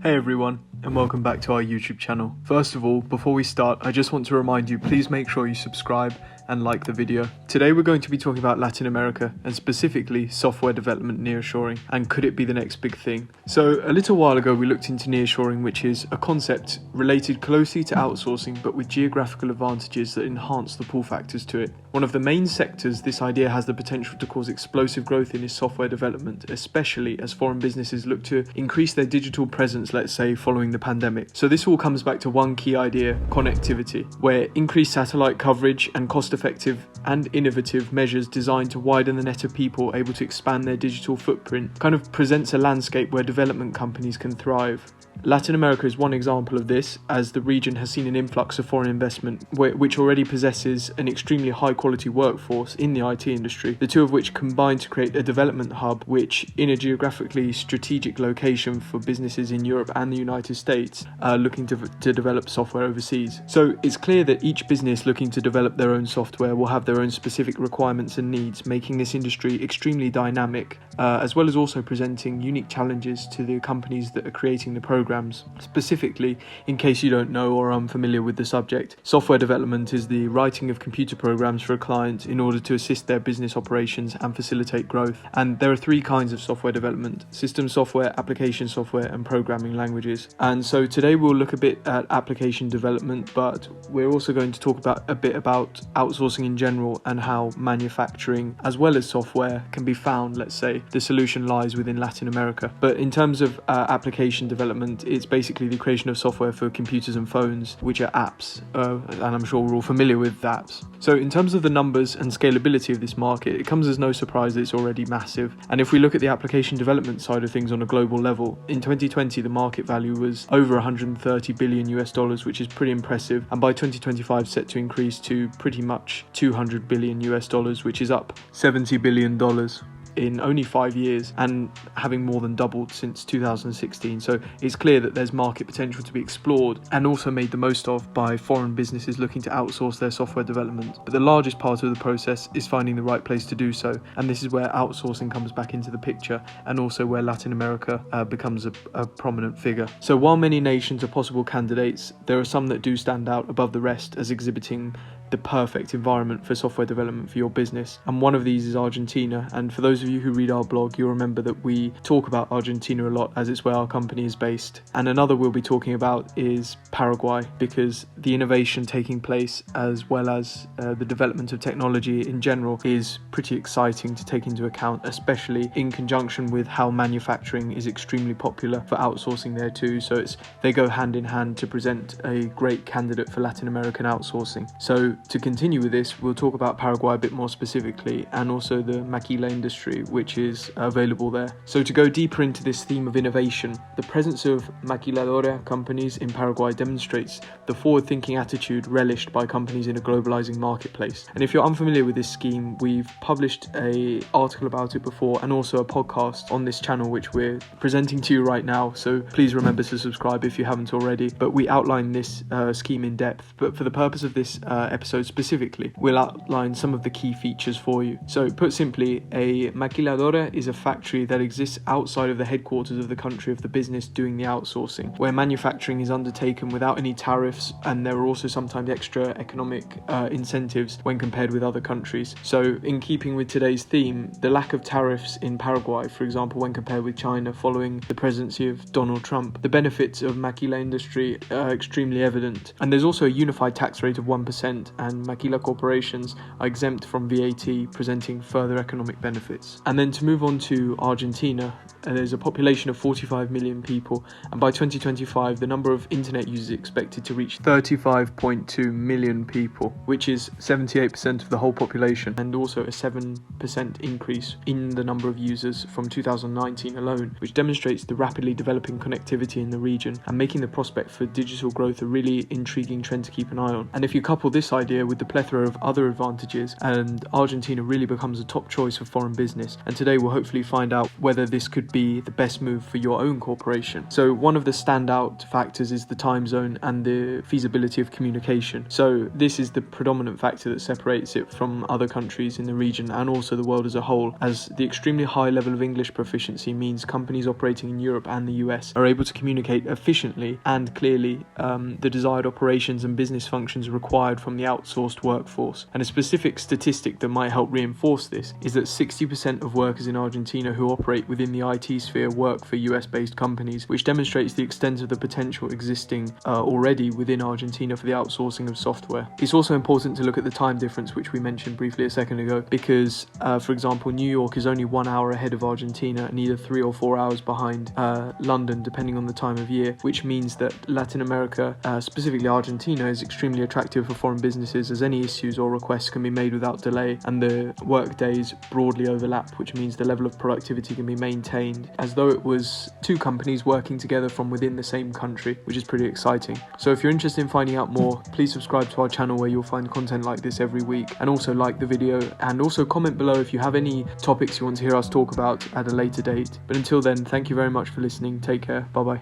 Hey everyone, and welcome back to our YouTube channel. First of all, before we start, I just want to remind you, please make sure you subscribe and like the video. Today we're going to be talking about Latin America, and specifically software development nearshoring, and could it be the next big thing? So a little while ago we looked into nearshoring, which is a concept related closely to outsourcing but with geographical advantages that enhance the pull factors to it. One of the main sectors this idea has the potential to cause explosive growth in is software development, especially as foreign businesses look to increase their digital presence, let's say, following the pandemic. So this all comes back to one key idea: connectivity, where increased satellite coverage and cost-effective and innovative measures designed to widen the net of people able to expand their digital footprint kind of presents a landscape where development companies can thrive. Latin America is one example of this, as the region has seen an influx of foreign investment, which already possesses an extremely high quality workforce in the IT industry, the two of which combine to create a development hub which, in a geographically strategic location for businesses in Europe and the United States looking to develop software overseas. So it's clear that each business looking to develop their own software will have their own specific requirements and needs, making this industry extremely dynamic, as well as also presenting unique challenges to the companies that are creating the programs. Specifically, in case you don't know or are unfamiliar with the subject, software development is the writing of computer programs for a client in order to assist their business operations and facilitate growth. And there are three kinds of software development: system software, application software, and programming languages. And so today we'll look a bit at application development, but we're also going to talk a bit about outsourcing in general and how manufacturing as well as software can be found. Let's say the solution lies within Latin America. But in terms of application development, it's basically the creation of software for computers and phones, which are apps, and I'm sure we're all familiar with apps. So in terms of the numbers and scalability of this market, it comes as no surprise that it's already massive. And if we look at the application development side of things on a global level, in 2020 the market value was over 130 billion US dollars, which is pretty impressive, and by 2025 set to increase to pretty much 200 billion US dollars, which is up $70 billion in only 5 years, and having more than doubled since 2016. So it's clear that there's market potential to be explored and also made the most of by foreign businesses looking to outsource their software development. But the largest part of the process is finding the right place to do so, and this is where outsourcing comes back into the picture, and also where Latin America becomes a prominent figure. So while many nations are possible candidates, there are some that do stand out above the rest as exhibiting the perfect environment for software development for your business, and one of these is Argentina. And for those of you who read our blog, you'll remember that we talk about Argentina a lot, as it's where our company is based. And another we'll be talking about is Paraguay, because the innovation taking place as well as the development of technology in general is pretty exciting to take into account, especially in conjunction with how manufacturing is extremely popular for outsourcing there too. So they go hand in hand to present a great candidate for Latin American outsourcing. So to continue with this, we'll talk about Paraguay a bit more specifically, and also the MAQUILA industry, which is available there. So to go deeper into this theme of innovation, the presence of maquiladora companies in Paraguay demonstrates the forward-thinking attitude relished by companies in a globalizing marketplace. And if you're unfamiliar with this scheme, we've published an article about it before, and also a podcast on this channel which we're presenting to you right now, so please remember to subscribe if you haven't already. But we outline this scheme in depth, but for the purpose of this episode specifically, we'll outline some of the key features for you. So put simply, a maquiladora is a factory that exists outside of the headquarters of the country of the business doing the outsourcing, where manufacturing is undertaken without any tariffs, and there are also sometimes extra economic incentives when compared with other countries. So in keeping with today's theme, the lack of tariffs in Paraguay, for example, when compared with China following the presidency of Donald Trump, the benefits of maquila industry are extremely evident. And there's also a unified tax rate of 1%, and maquila corporations are exempt from VAT, presenting further economic benefits. And then to move on to Argentina, there's a population of 45 million people, and by 2025 the number of internet users is expected to reach 35.2 million people, which is 78% of the whole population, and also a 7% increase in the number of users from 2019 alone, which demonstrates the rapidly developing connectivity in the region and making the prospect for digital growth a really intriguing trend to keep an eye on. And if you couple this idea idea with the plethora of other advantages, and Argentina really becomes a top choice for foreign business. And today we'll hopefully find out whether this could be the best move for your own corporation. So one of the standout factors is the time zone and the feasibility of communication. So this is the predominant factor that separates it from other countries in the region and also the world as a whole, as the extremely high level of English proficiency means companies operating in Europe and the US are able to communicate efficiently and clearly the desired operations and business functions required from the outsourced workforce. And a specific statistic that might help reinforce this is that 60% of workers in Argentina who operate within the IT sphere work for US-based companies, which demonstrates the extent of the potential existing already within Argentina for the outsourcing of software. It's also important to look at the time difference, which we mentioned briefly a second ago, because for example, New York is only 1 hour ahead of Argentina and either 3 or 4 hours behind London, depending on the time of year, which means that Latin America, specifically Argentina, is extremely attractive for foreign businesses, as any issues or requests can be made without delay and the work days broadly overlap, which means the level of productivity can be maintained as though it was two companies working together from within the same country, which is pretty exciting. So if you're interested in finding out more, please subscribe to our channel where you'll find content like this every week, and also like the video and also comment below if you have any topics you want to hear us talk about at a later date. But until then, thank you very much for listening. Take care. Bye bye.